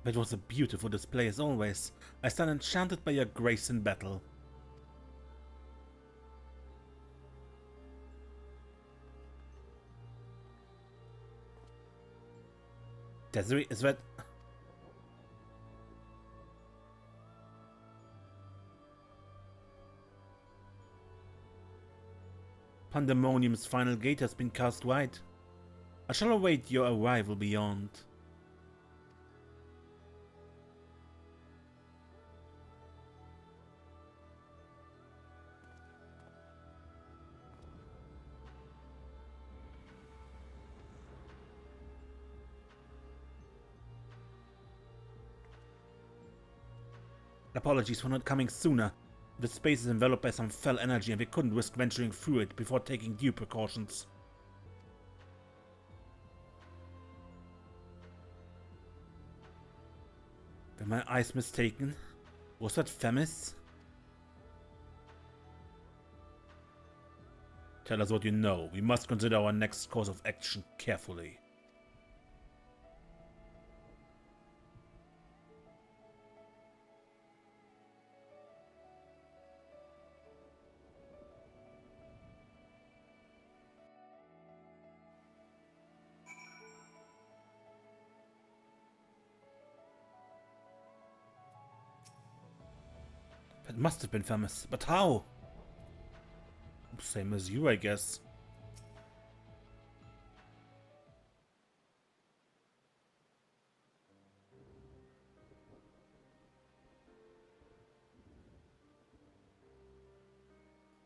That was a beautiful display as always. I stand enchanted by your grace in battle. Desiree, is that... Pandemonium's final gate has been cast wide. I shall await your arrival beyond. Apologies for not coming sooner. The space is enveloped by some fell energy and we couldn't risk venturing through it before taking due precautions. Were my eyes mistaken? Was that Themis? Tell us what you know. We must consider our next course of action carefully. That must have been Themis, but how? Same as you, I guess.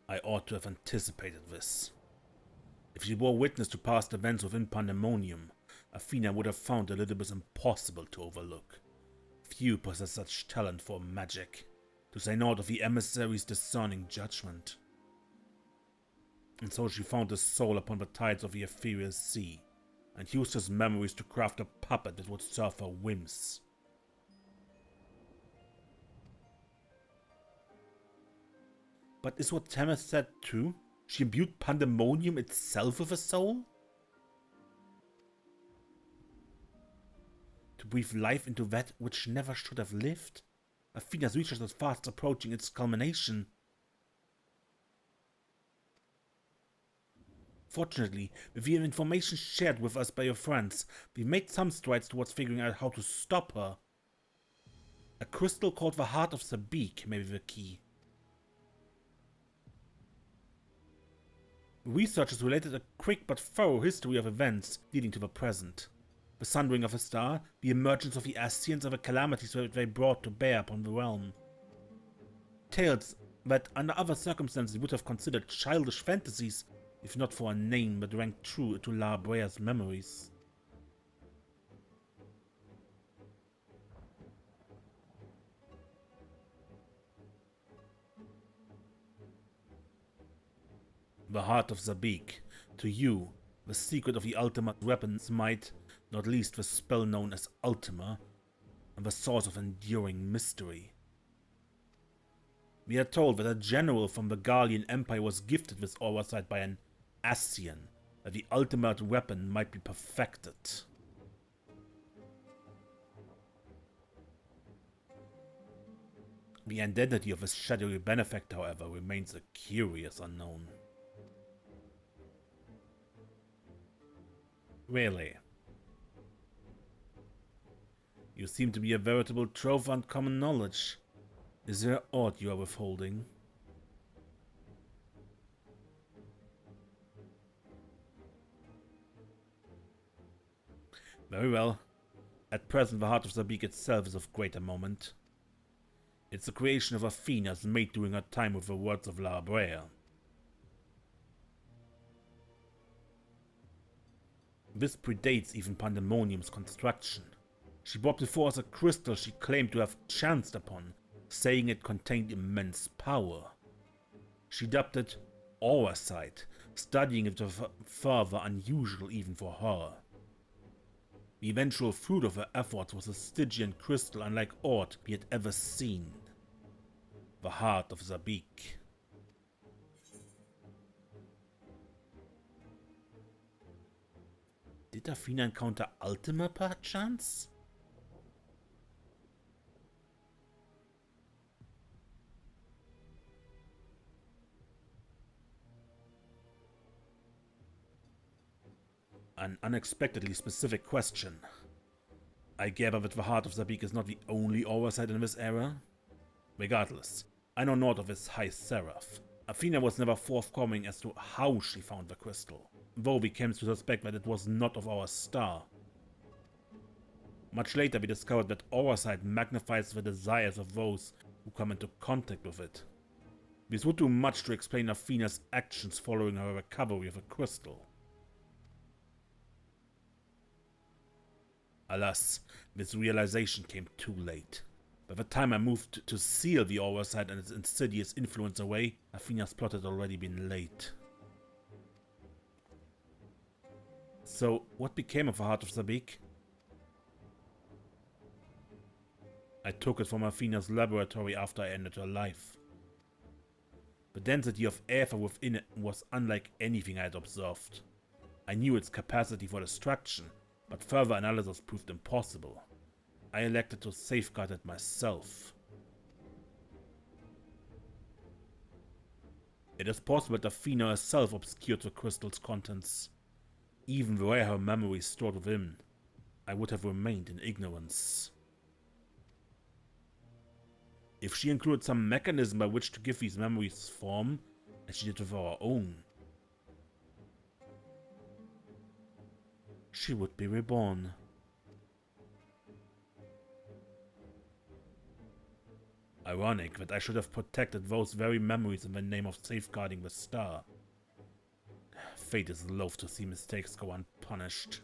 I ought to have anticipated this. If she bore witness to past events within Pandemonium, Athena would have found Elizabeth impossible to overlook. Few possess such talent for magic, to say naught of the Emissary's discerning judgment. And so she found his soul upon the tides of the ethereal sea, and used his memories to craft a puppet that would serve her whims. But is what Themis said true? She imbued Pandemonium itself with a soul? To breathe life into that which never should have lived? Athena's research is fast approaching its culmination. Fortunately, with the information shared with us by your friends, we've made some strides towards figuring out how to stop her. A crystal called the Heart of the Beak may be the key. Researchers related a quick but thorough history of events leading to the present. The sundering of a star, the emergence of the Ascians, and the calamities that they brought to bear upon the realm. Tales that under other circumstances would have considered childish fantasies, if not for a name that rang true to La Brea's memories. The Heart of Zabik. To you, the secret of the Ultimate weapons might, not least the spell known as Ultima, and the source of enduring mystery. We are told that a general from the Gallian Empire was gifted this oversight by an Ascian, that the ultimate weapon might be perfected. The identity of his shadowy benefactor, however, remains a curious unknown. Really? You seem to be a veritable trove of uncommon knowledge. Is there aught you are withholding? Very well. At present, the Heart of Zabik itself is of greater moment. It's the creation of Athena's made during her time with the words of La Brea. This predates even Pandemonium's construction. She brought before us a crystal she claimed to have chanced upon, saying it contained immense power. She dubbed it Aurasight, studying it further unusual even for her. The eventual fruit of her efforts was a Stygian crystal unlike aught we had ever seen. The Heart of Zabik. Did Athena encounter Ultima perchance? An unexpectedly specific question. I gather that the heart of Zabik is not the only oversight in this era? Regardless, I know naught of this high seraph. Athena was never forthcoming as to how she found the crystal, though we came to suspect that it was not of our star. Much later we discovered that oversight magnifies the desires of those who come into contact with it. This would do much to explain Athena's actions following her recovery of the crystal. Alas, this realization came too late. By the time I moved to seal the oversight and its insidious influence away, Athena's plot had already been late. So, what became of the heart of Zabik? I took it from Athena's laboratory after I ended her life. The density of ether within it was unlike anything I had observed. I knew its capacity for destruction, but further analysis proved impossible. I elected to safeguard it myself. It is possible that Athena herself obscured the crystal's contents. Even were her memories stored within, I would have remained in ignorance. If she included some mechanism by which to give these memories form, as she did with our own, she would be reborn. Ironic that I should have protected those very memories in the name of safeguarding the star. Fate is loath to see mistakes go unpunished.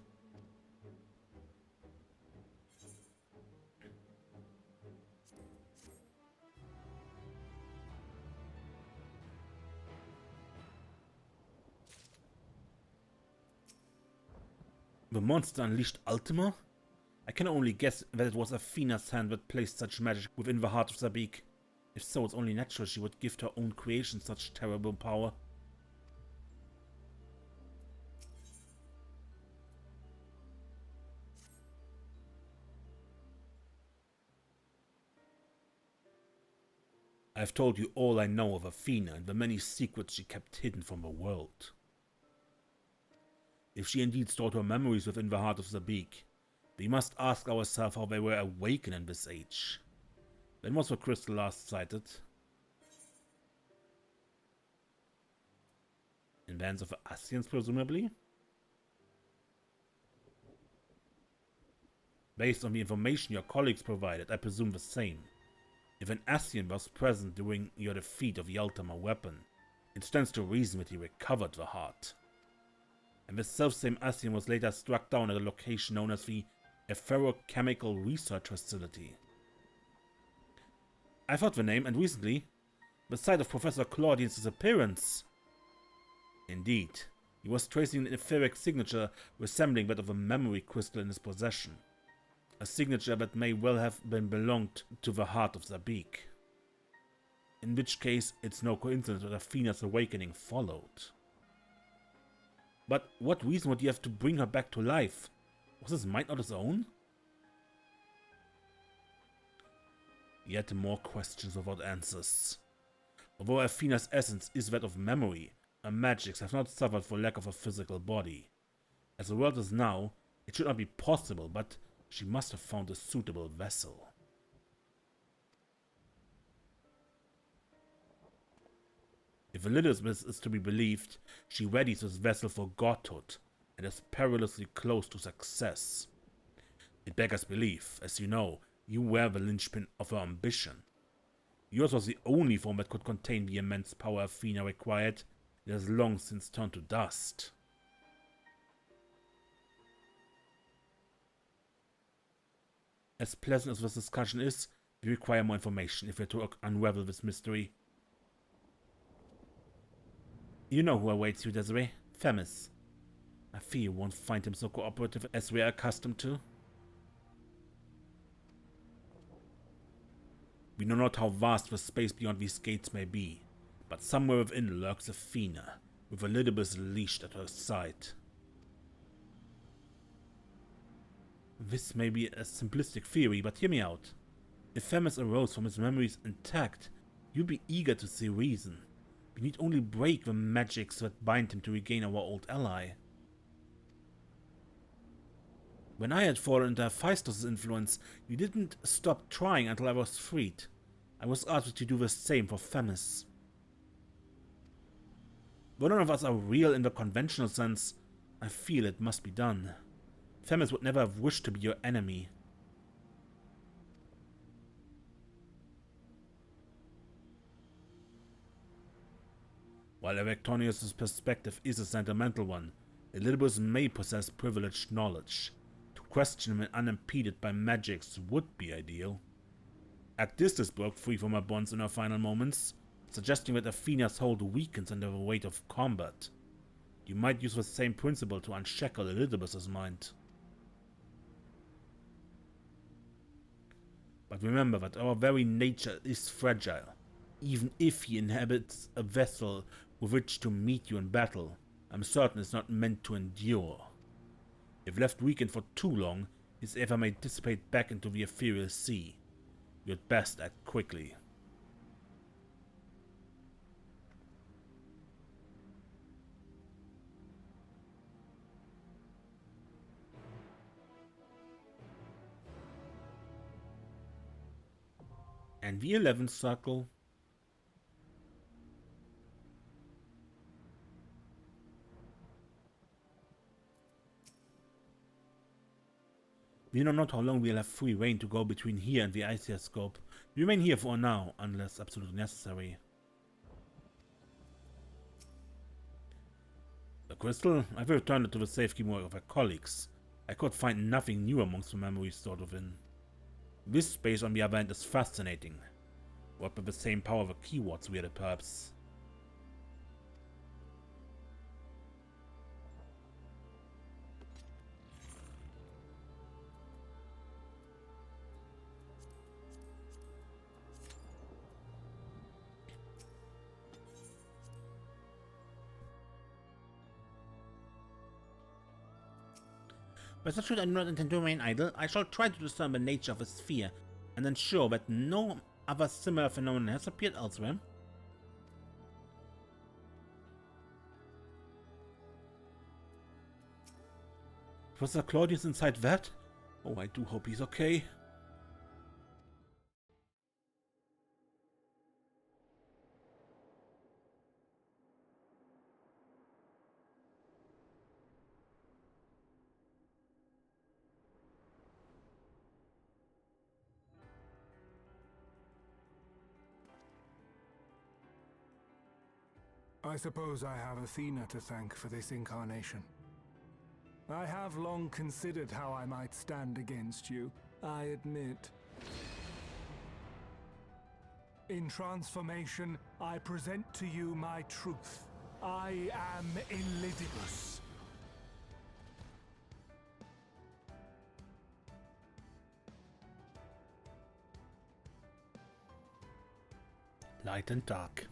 The monster unleashed Ultima? I can only guess that it was Athena's hand that placed such magic within the heart of Zabik. If so, it's only natural she would give to her own creation such terrible power. I have told you all I know of Athena and the many secrets she kept hidden from the world. If she indeed stored her memories within the heart of Zabik, we must ask ourselves how they were awakened in this age. When was the crystal last sighted? In the hands of the Assyrians, presumably? Based on the information your colleagues provided, I presume the same. If an Assyrian was present during your defeat of the Ultima weapon, it stands to reason that he recovered the heart. And this self-same Assyrian was later struck down at a location known as the Ferrochemical Research Facility. I've heard the name, and recently, the site of Professor Claudian's disappearance. Indeed, he was tracing an etheric signature resembling that of a memory crystal in his possession. A signature that may well have belonged to the heart of Zabik. In which case, it's no coincidence that Athena's awakening followed. But what reason would he have to bring her back to life? Was his mind not his own? Yet more questions without answers. Although Athena's essence is that of memory, her magics have not suffered for lack of a physical body. As the world is now, it should not be possible, but she must have found a suitable vessel. If Elizabeth is to be believed, she readies this vessel for godhood and is perilously close to success. It beggars belief, as you know, you were the linchpin of her ambition. Yours was the only form that could contain the immense power Athena required. It has long since turned to dust. As pleasant as this discussion is, we require more information if we are to unravel this mystery. You know who awaits you, Desiree. Themis. I fear you won't find him so cooperative as we are accustomed to. We know not how vast the space beyond these gates may be, but somewhere within lurks Athena, with Elizabeth leashed at her side. This may be a simplistic theory, but hear me out. If Themis arose from his memories intact, you'd be eager to see reason. We need only break the magics that bind him to regain our old ally. When I had fallen into Hephaestus' influence, you didn't stop trying until I was freed. I was asked to do the same for Themis. Though none of us are real in the conventional sense, I feel it must be done. Themis would never have wished to be your enemy. While Erectonius' perspective is a sentimental one, Elidibus may possess privileged knowledge. To question him unimpeded by magics would be ideal. Actistis broke free from her bonds in her final moments, suggesting that Athena's hold weakens under the weight of combat. You might use the same principle to unshackle Elidibus' mind. But remember that our very nature is fragile. Even if he inhabits a vessel with which to meet you in battle, I'm certain it's not meant to endure. If left weakened for too long, his ether may dissipate back into the ethereal sea. You'd best act quickly. And the 11th Circle. We know not how long we'll have free reign to go between here and the Isoscope. We remain here for now, unless absolutely necessary. The crystal? I've returned it to the safekeeping of our colleagues. I could find nothing new amongst the memories stored within. This space, on the other hand, is fascinating. What with the same power of the keywords wielded, perhaps. But such should I do not intend to remain idle, I shall try to discern the nature of a sphere, and ensure that no other similar phenomenon has appeared elsewhere. Professor Claudius inside that? Oh, I do hope he's okay. I suppose I have Athena to thank for this incarnation. I have long considered how I might stand against you, I admit. In transformation, I present to you my truth. I am Elidibus. Light and dark.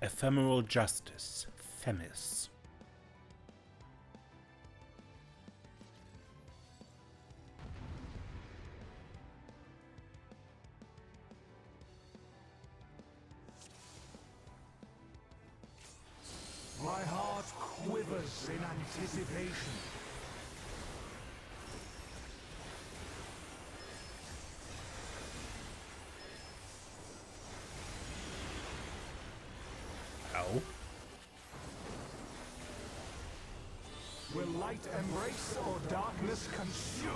Ephemeral justice, Themis. My heart quivers in anticipation. Ow. Will light embrace or darkness consume?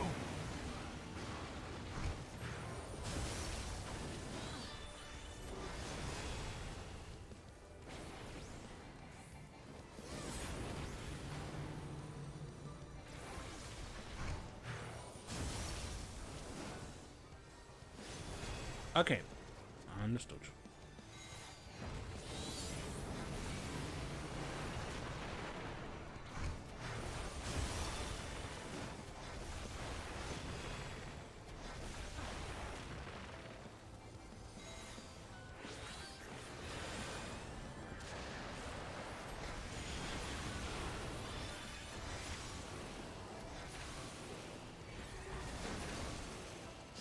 Okay, understood.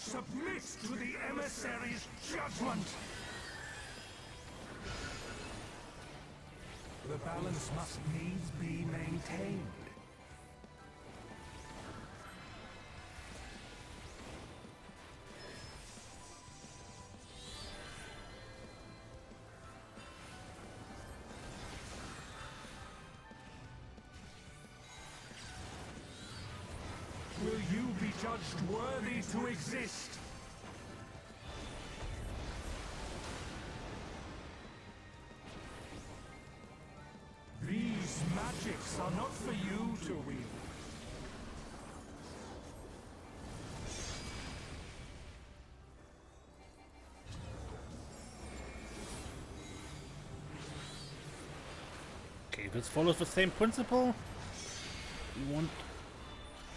Submit to the Emissary's judgment! The balance must needs be maintained. Will you be judged worthy to exist? These magics are not for you to wield. Okay, this follows the same principle. We want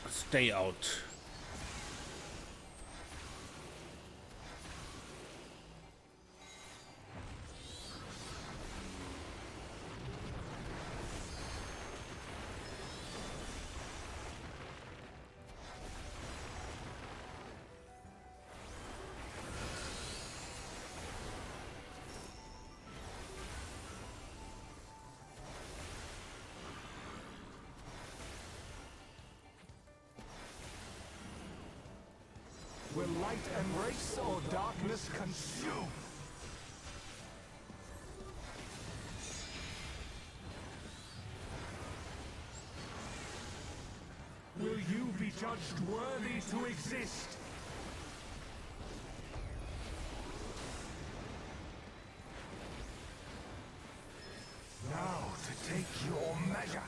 to stay out. Will light embrace or darkness consume? Will you be judged worthy to exist? Now to take your measure.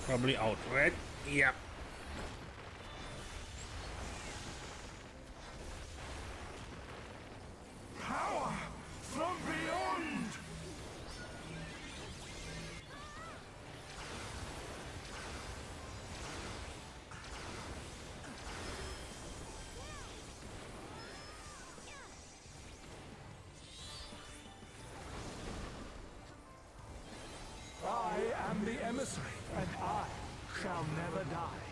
Probably out, right? Yeah. Power from beyond! I am the Emissary, and I shall never die.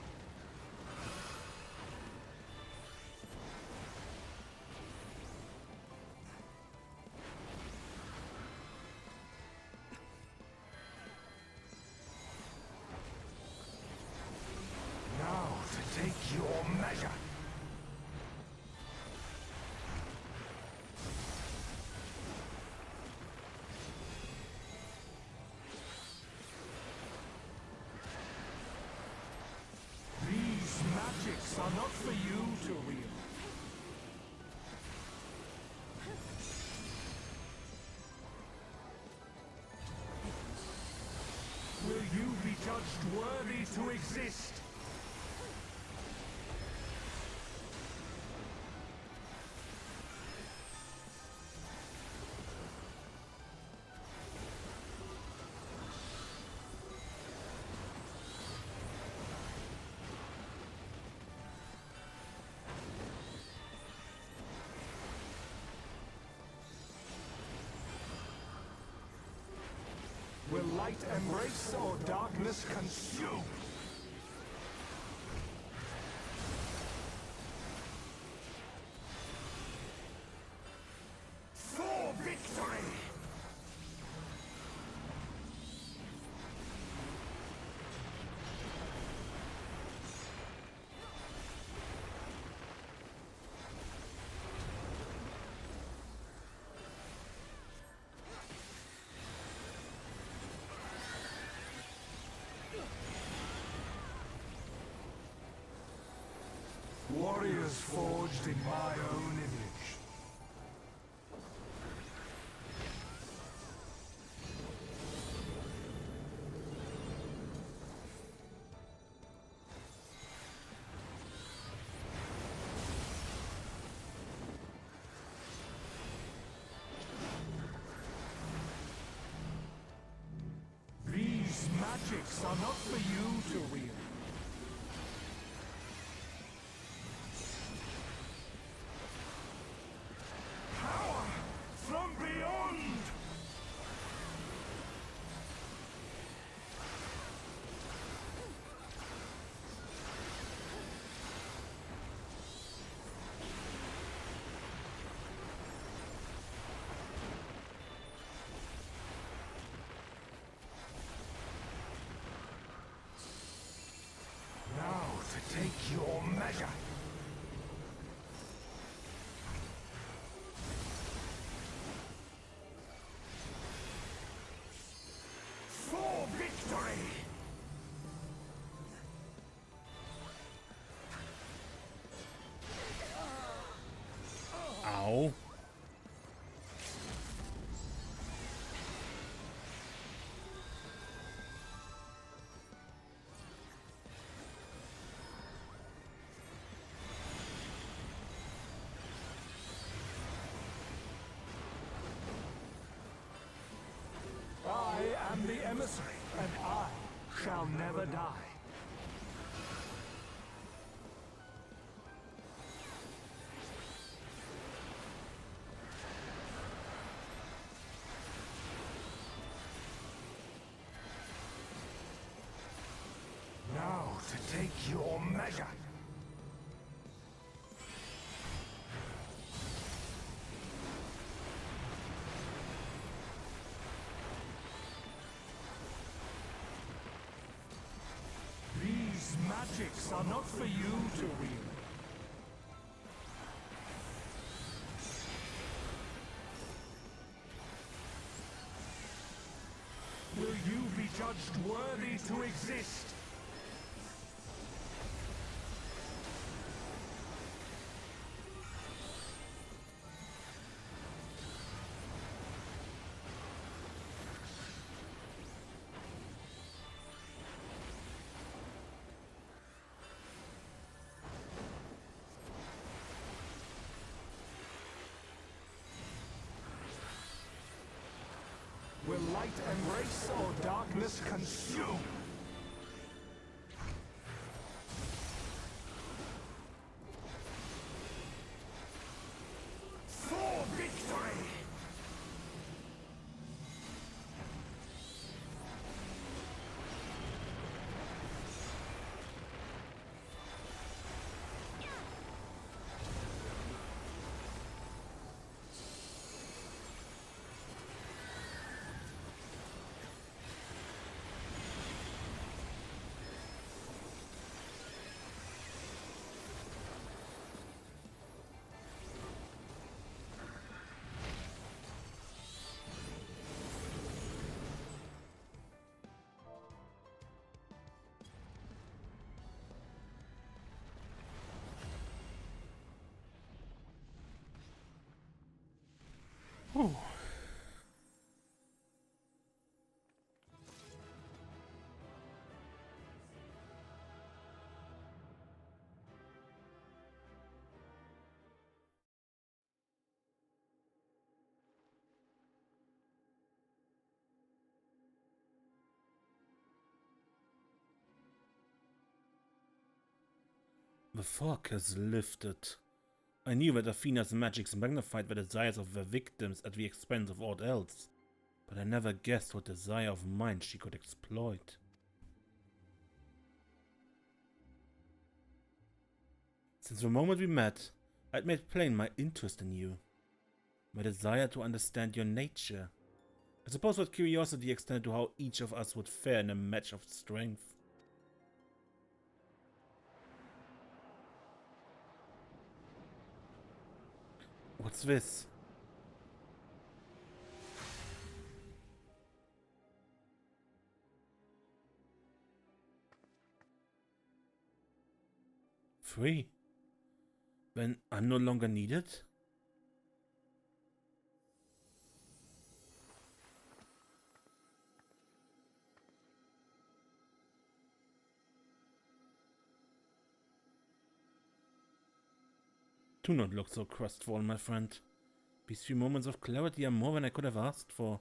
Now to take your measure. Magics are not for you to wield. Will you be judged worthy to exist? Will light embrace or darkness consume? For victory! Warriors forged in my own image. These magics are not for you to wield. Power from beyond! Now to take your measure. For victory! Ow. I am the Emissary, and I shall never die. Now to take your measure. These magics are not for you to wield. Will you be judged worthy to exist? Will light embrace or darkness consume? For victory! Whew. The fog has lifted. I knew that Athena's magics magnified the desires of their victims at the expense of all else, but I never guessed what desire of mine she could exploit. Since the moment we met, I'd made plain my interest in you, my desire to understand your nature. I suppose that curiosity extended to how each of us would fare in a match of strength. What's this? Free? Then I'm no longer needed? Do not look so crestfallen, my friend. These few moments of clarity are more than I could have asked for.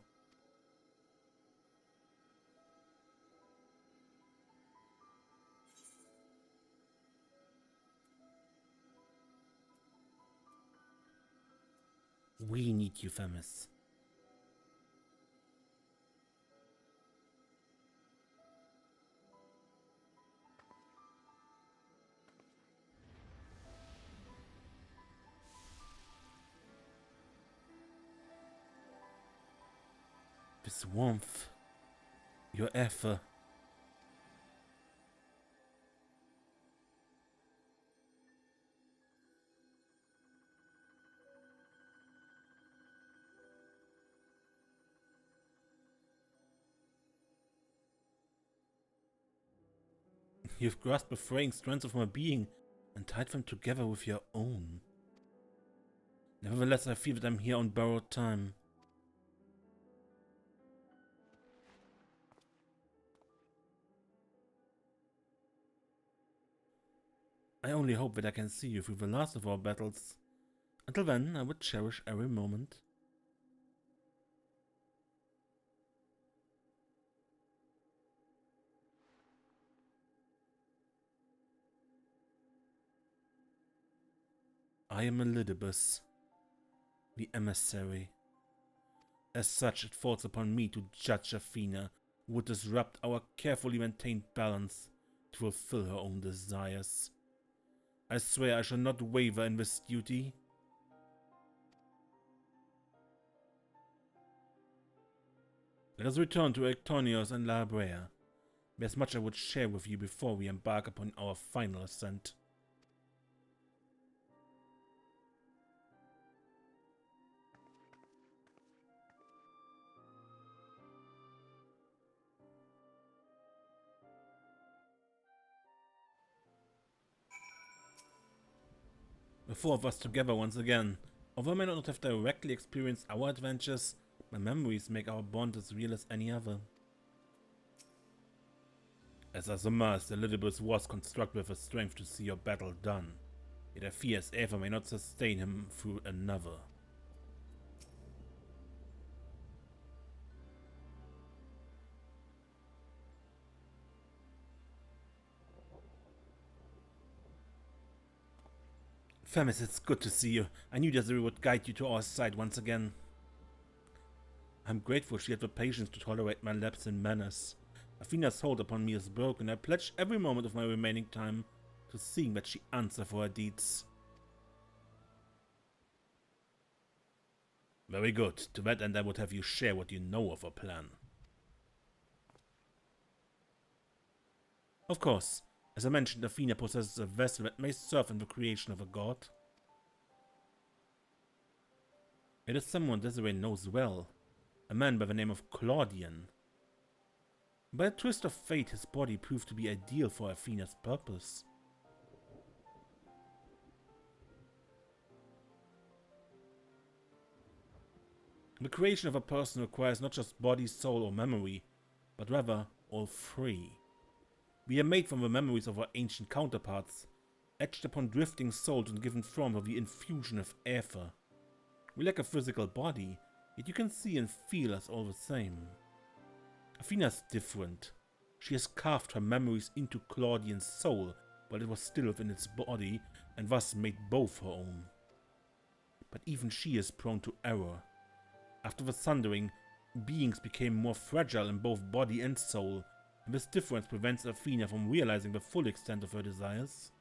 We need you, Themis. This warmth, your effort. You've grasped the fraying strands of my being and tied them together with your own. Nevertheless, I feel that I'm here on borrowed time. I only hope that I can see you through the last of our battles. Until then, I would cherish every moment. I am Elidibus, the Emissary. As such, it falls upon me to judge Athena, who would disrupt our carefully maintained balance to fulfill her own desires. I swear I shall not waver in this duty. Let us return to Ectonios and La Brea. There's much I would share with you before we embark upon our final ascent. The four of us together once again. Although I may not have directly experienced our adventures, my memories make our bond as real as any other. As I surmised, Elidibus was constructed with the strength to see your battle done, yet I fear as Aether may not sustain him through another. Themis, it's good to see you. I knew Desiree would guide you to our side once again. I'm grateful she had the patience to tolerate my lapse in manners. Athena's hold upon me is broken. I pledge every moment of my remaining time to seeing that she answers for her deeds. Very good. To that end I would have you share what you know of her plan. Of course. As I mentioned, Athena possesses a vessel that may serve in the creation of a god. It is someone Desiree knows well, a man by the name of Claudian. By a twist of fate, his body proved to be ideal for Athena's purpose. The creation of a person requires not just body, soul, or memory, but rather all three. We are made from the memories of our ancient counterparts, etched upon drifting souls and given form of the infusion of Aether. We lack a physical body, yet you can see and feel us all the same. Athena's different. She has carved her memories into Claudian's soul while it was still within its body, and thus made both her own. But even she is prone to error. After the Sundering, beings became more fragile in both body and soul, and this difference prevents Athena from realizing the full extent of her desires.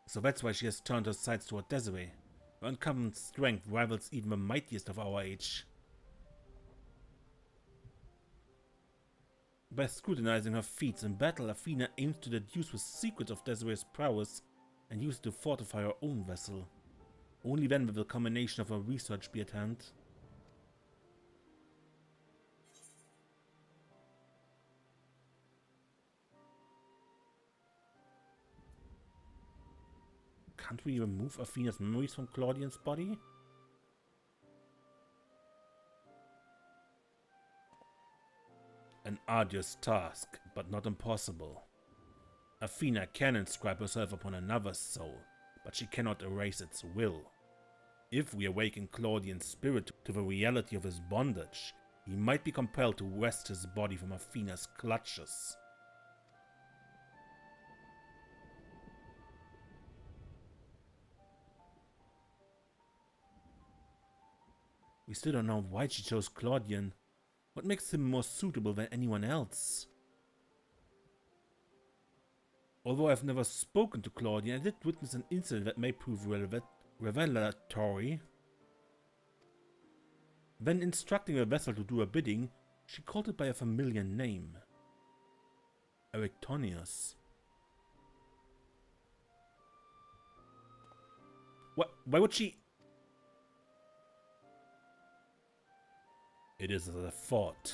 So that's why she has turned her sights toward Desiree. Her uncommon strength rivals even the mightiest of our age. By scrutinizing her feats in battle, Athena aims to deduce the secret of Desiree's prowess and use it to fortify her own vessel. Only then will the culmination of her research be at hand. Can't we remove Athena's memories from Claudian's body? An arduous task, but not impossible. Athena can inscribe herself upon another's soul, but she cannot erase its will. If we awaken Claudian's spirit to the reality of his bondage, he might be compelled to wrest his body from Athena's clutches. We still don't know why she chose Claudian. What makes him more suitable than anyone else? Although I've never spoken to Claudian, I did witness an incident that may prove revelatory. When instructing a vessel to do a bidding, she called it by a familiar name. Erectonius. What? Why would she? It is a thought.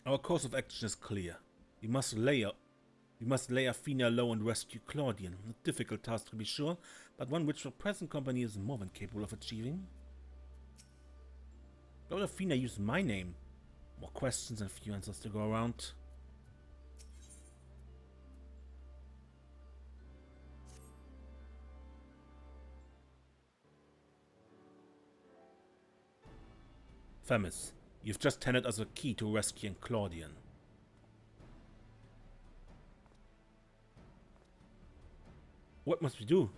Our course of action is clear. We must lay Athena low and rescue Claudian. A difficult task to be sure, but one which the present company is more than capable of achieving. Why would Athena use my name? More questions and few answers to go around. Themis, you've just handed us a key to rescuing Claudian. What must we do?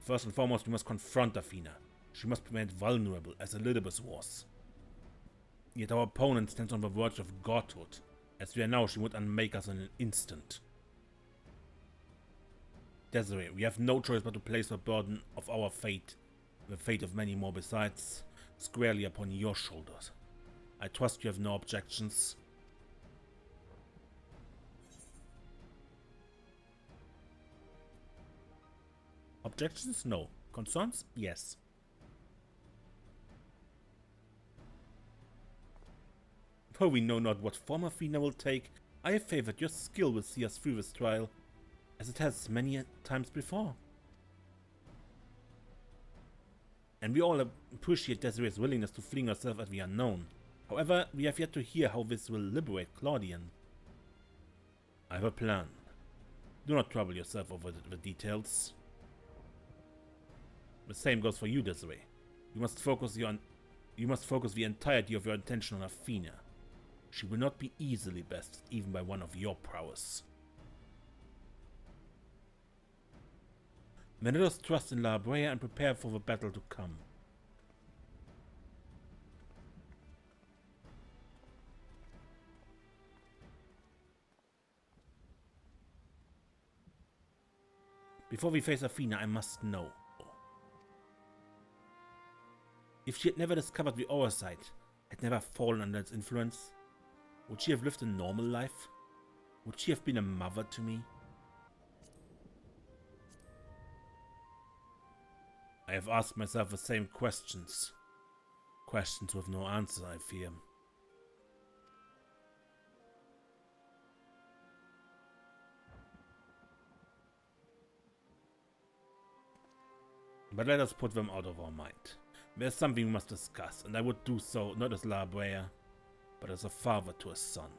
First and foremost, we must confront Athena. She must be made vulnerable, as Elizabeth was. Yet our opponent stands on the verge of godhood. As we are now, she would unmake us in an instant. Desiree, we have no choice but to place the burden of our fate, the fate of many more besides, squarely upon your shoulders. I trust you have no objections. Objections? No. Concerns? Yes. Though we know not what form Athena will take, I have favored your skill will see us through this trial, as it has many times before. And we all appreciate Desiree's willingness to fling herself at the unknown. However, we have yet to hear how this will liberate Claudian. I have a plan. Do not trouble yourself over the details. The same goes for you, Desiree. You must focus the entirety of your attention on Athena. She will not be easily bested, even by one of your prowess. Then let us trust in La Brea and prepare for the battle to come. Before we face Athena, I must know. If she had never discovered the oversight, had never fallen under its influence, would she have lived a normal life? Would she have been a mother to me? I have asked myself the same questions. Questions with no answer, I fear. But let us put them out of our mind. There's something we must discuss, and I would do so not as La Brea, but as a father to a son.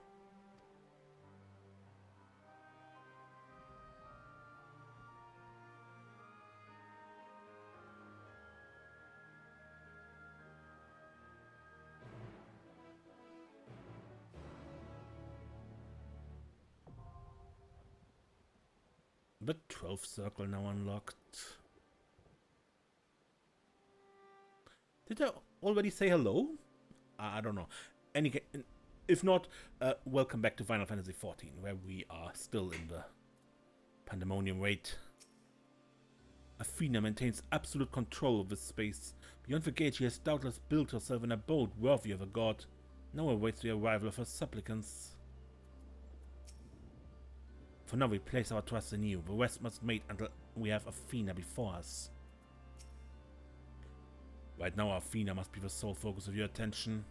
The 12th Circle now unlocked. Did I already say hello? I don't know. If not, welcome back to Final Fantasy XIV, where we are still in the Pandemonium raid. Athena maintains absolute control of this space. Beyond the gate, she has doubtless built herself an abode worthy of a god. Now awaits the arrival of her supplicants. For now, we place our trust in you. The rest must wait until we have Athena before us. Right now, Athena must be the sole focus of your attention.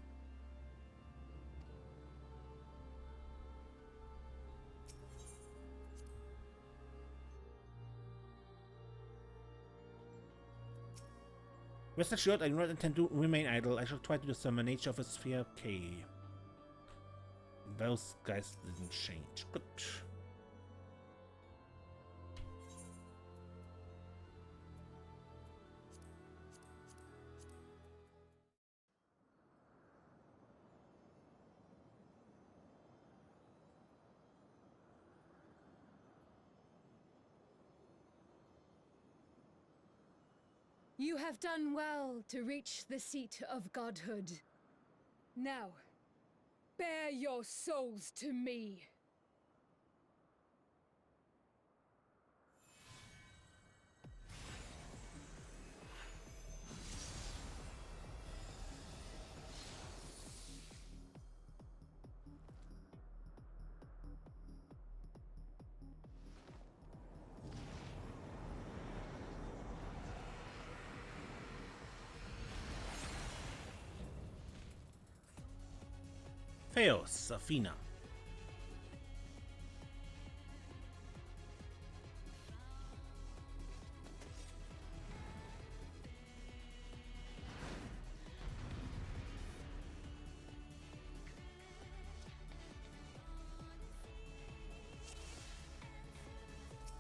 Rest assured, I do not intend to remain idle. I shall try to discern the nature of a sphere. Okay. Those guys didn't change. Good. You have done well to reach the seat of godhood. Now, bear your souls to me. Theos, Athena.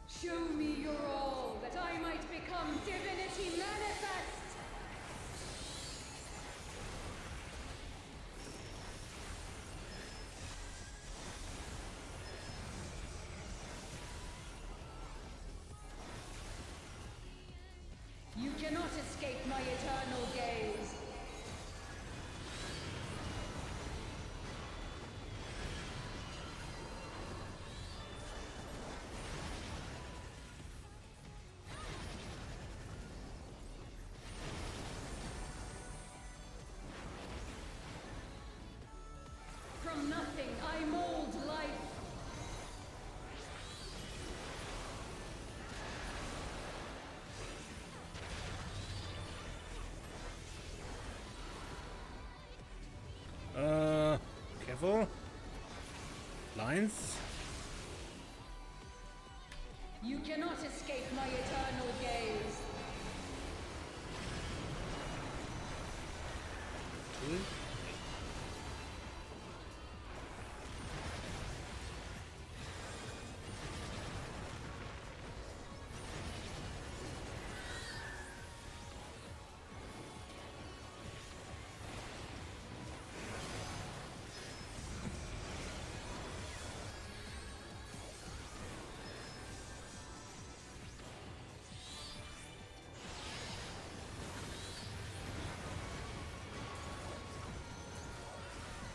Show me your all, that I might become divinity manifest! You cannot escape my eternal gaze. From nothing, I mold life. Careful. Lines. You cannot escape my eternal gaze.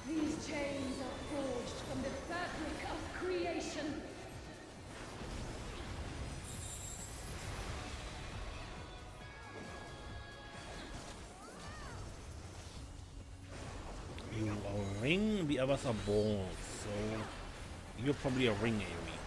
These chains are forged from the fabric of creation. You are a ring, the others are balls, so you're probably a ring Aerie.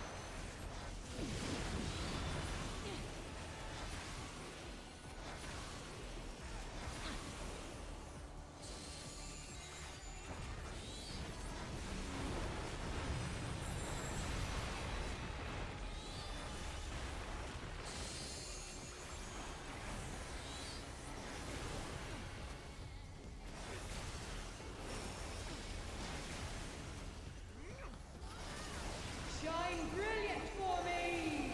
Shine brilliant for me!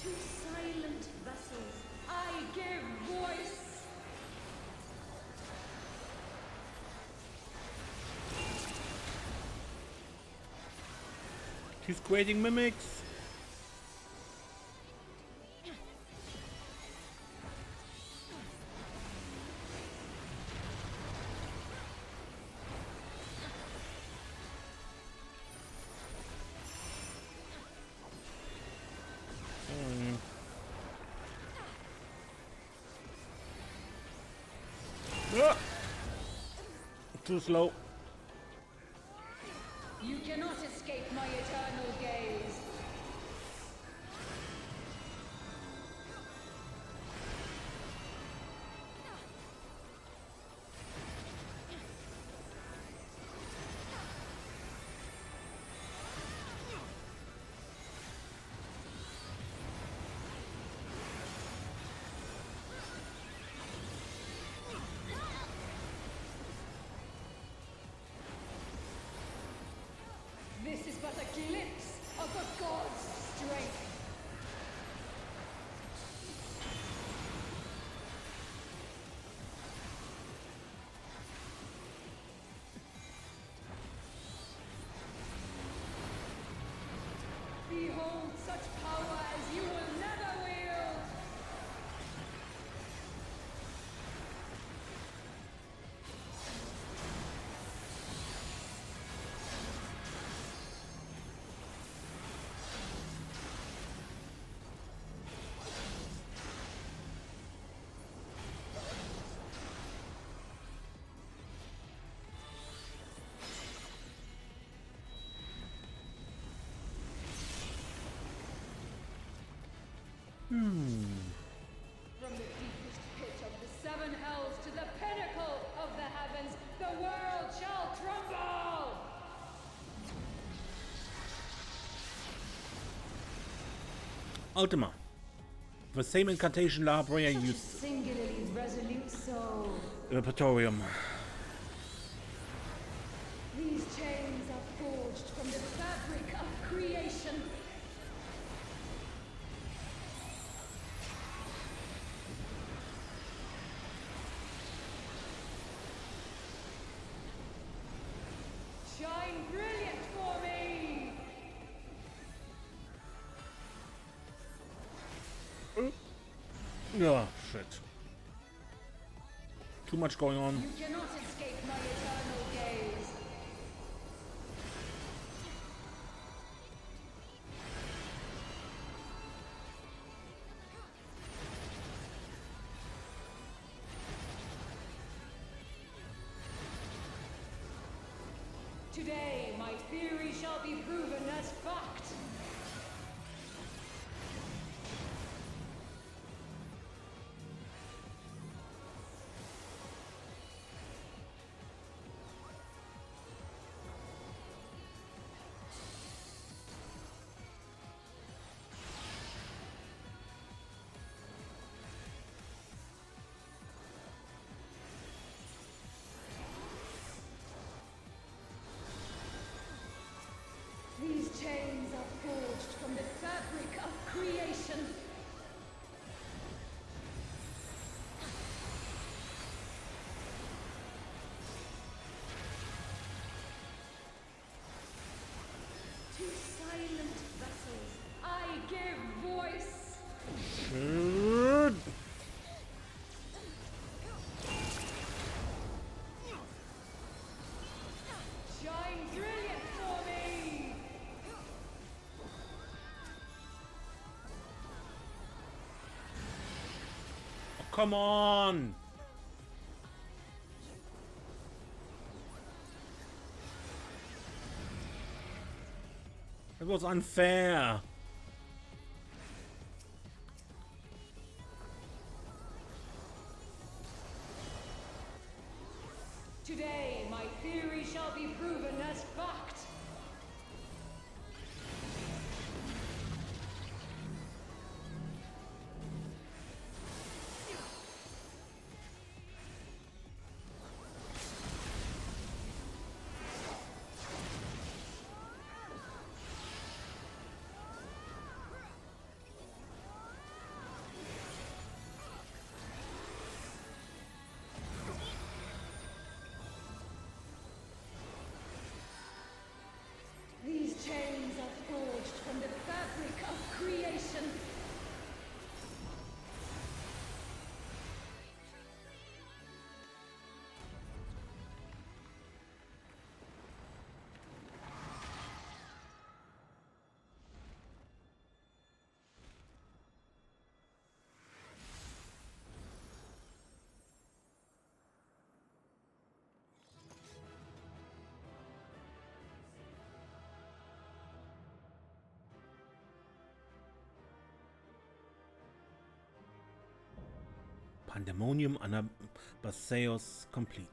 To silent vessels, I give voice! He's creating mimics. Ah! Too slow. You cannot escape my eternal gaze. This is but a glimpse of the gods Ultima. The same incantation La Brea Such a used. singularly resolute soul. Repertorium. These chains are forged from the fabric of creation. Shine brilliant for me! Oh, shit. Too much going on. You cannot escape my eternal gaze. Today, my theory shall be proven as fact. These chains are forged from the fabric of creation. To silent vessels, I give voice. Shit. Shine brilliant for me. Oh, come on. It was unfair. Today, my theory shall be proven as fact. These chains are forged from the fabric of creation. Pandemonium Anabaseios complete.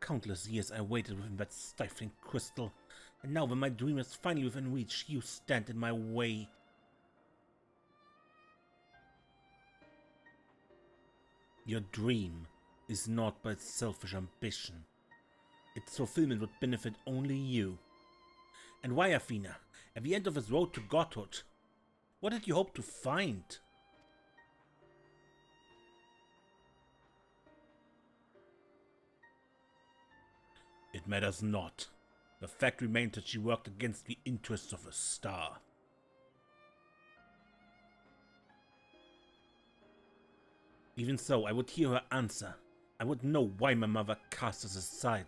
Countless years I waited within that stifling crystal, and now when my dream is finally within reach, you stand in my way. Your dream is not but selfish ambition. Its fulfillment would benefit only you. And why, Athena? At the end of this road to godhood, what did you hope to find? It matters not. The fact remains that she worked against the interests of a star. Even so, I would hear her answer. I would know why my mother cast us aside.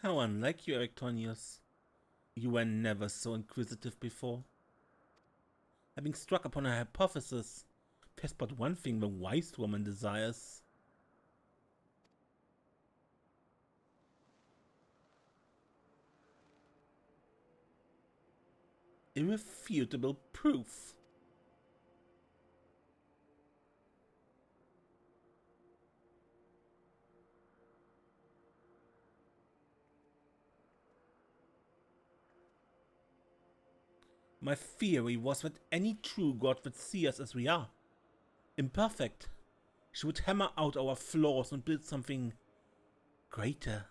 How unlike you, Erectonius. You were never so inquisitive before. Having struck upon a hypothesis, there's but one thing the wise woman desires. Irrefutable proof. My theory was that any true god would see us as we are. Imperfect. She would hammer out our flaws and build something greater.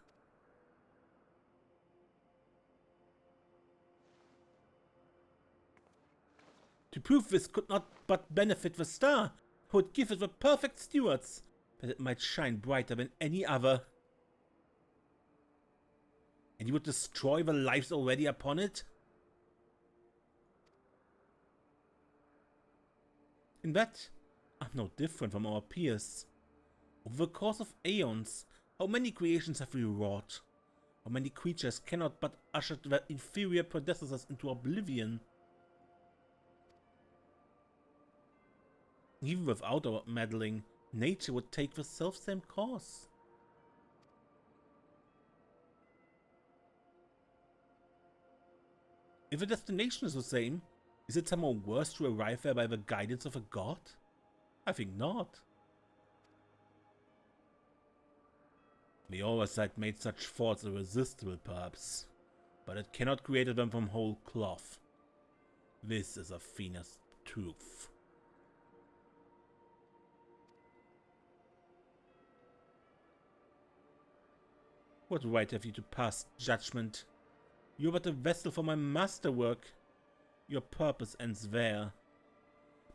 To prove this could not but benefit the star, who would give it the perfect stewards, that it might shine brighter than any other. And you would destroy the lives already upon it? In that, I'm no different from our peers. Over the course of aeons, how many creations have we wrought? How many creatures cannot but usher their inferior predecessors into oblivion? Even without our meddling, nature would take the self-same course. If the destination is the same, is it somehow worse to arrive there by the guidance of a god? I think not. The oversight made such thoughts irresistible, perhaps, but it cannot create them from whole cloth. This is Athena's truth. What right have you to pass judgment? You are but a vessel for my masterwork. Your purpose ends there.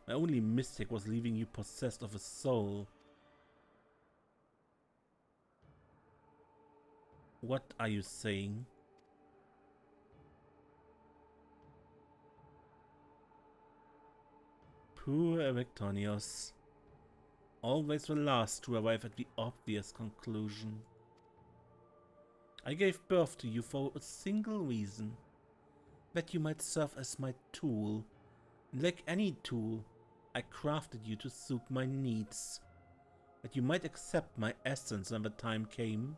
My only mistake was leaving you possessed of a soul. What are you saying? Poor Erectonius. Always the last to arrive at the obvious conclusion. I gave birth to you for a single reason. That you might serve as my tool. And like any tool, I crafted you to suit my needs. That you might accept my essence when the time came.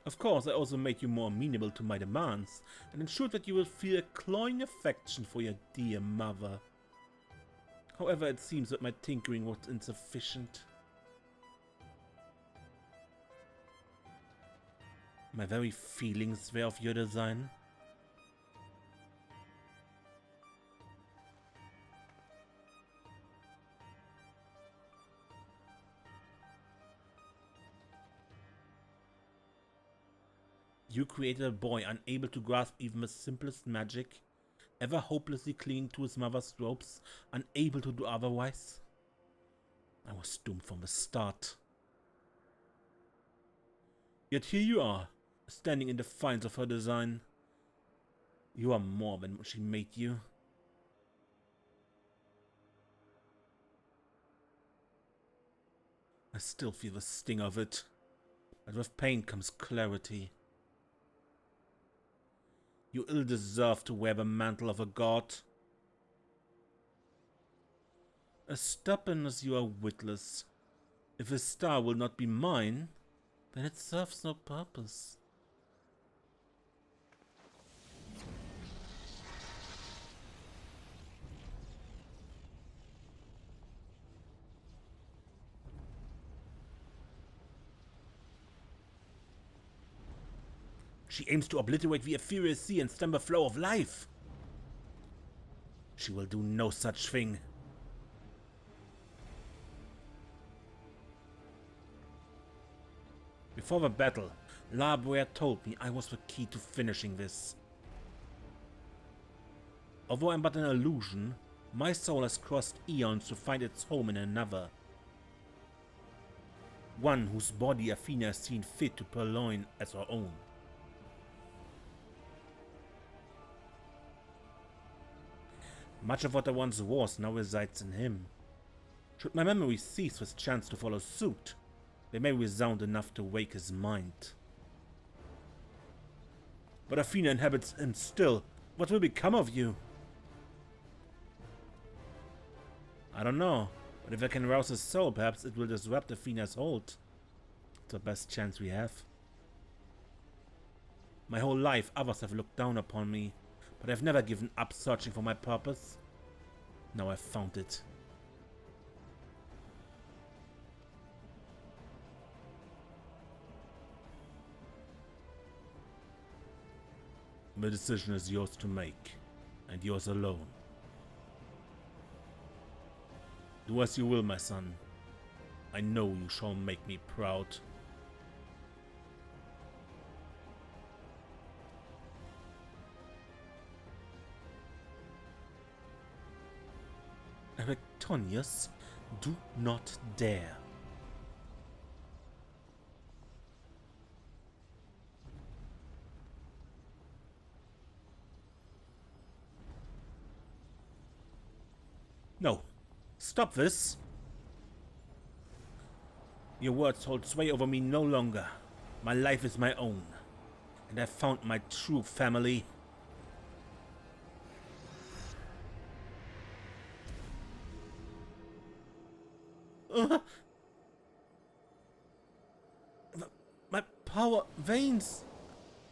Of course, I also made you more amenable to my demands, and ensured that you will feel a cloying affection for your dear mother. However, it seems that my tinkering was insufficient. My very feelings were of your design. You created a boy unable to grasp even the simplest magic, ever hopelessly clinging to his mother's ropes, unable to do otherwise. I was doomed from the start. Yet here you are, standing in defiance of her design. You are more than she made you. I still feel the sting of it, but with pain comes clarity. You ill deserve to wear the mantle of a god. As stubborn as you are witless, if a star will not be mine, then it serves no purpose. She aims to obliterate the ethereal sea and stem the flow of life. She will do no such thing. Before the battle, Labware told me I was the key to finishing this. Although I'm but an illusion, my soul has crossed eons to find its home in another. One whose body Athena has seen fit to purloin as her own. Much of what I once was now resides in him. Should my memory cease with chance to follow suit, they may resound enough to wake his mind. But Athena inhabits him still. What will become of you? I don't know, but if I can rouse his soul, perhaps it will disrupt Athena's hold. It's the best chance we have. My whole life others have looked down upon me, but I've never given up searching for my purpose. Now I've found it. The decision is yours to make, and yours alone. Do as you will, my son. I know you shall make me proud. Erectonius, do not dare. No. Stop this. Your words hold sway over me no longer. My life is my own. And I've found my true family. My power wanes.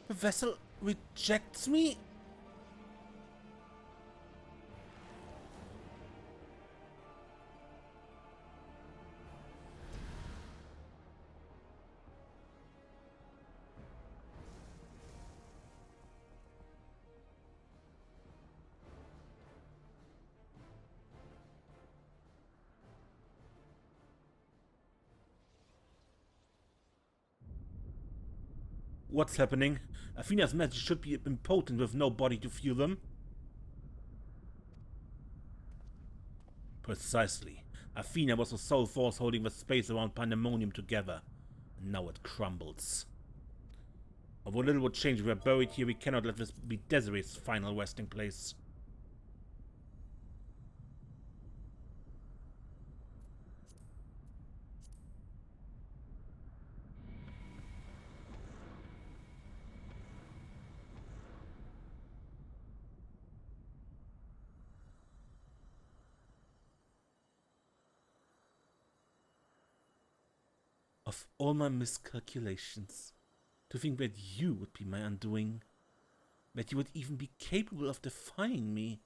The vessel rejects me. What's happening? Athena's magic should be impotent with no body to fuel them. Precisely. Athena was the sole force holding the space around Pandemonium together. And now it crumbles. Although little would change if we are buried here, we cannot let this be Desiree's final resting place. Of all my miscalculations, to think that you would be my undoing, that you would even be capable of defying me.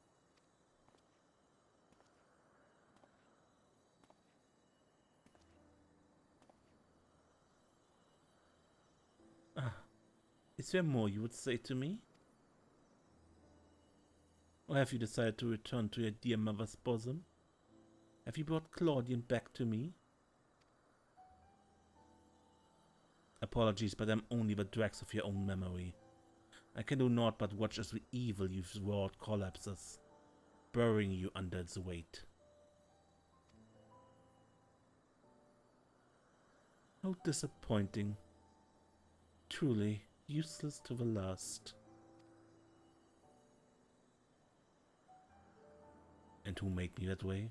Is there more you would say to me? Or have you decided to return to your dear mother's bosom? Have you brought Claudian back to me? Apologies, but I'm only the dregs of your own memory. I can do naught but watch as the evil you've wrought collapses, burying you under its weight. How disappointing. Truly useless to the last. And who made me that way?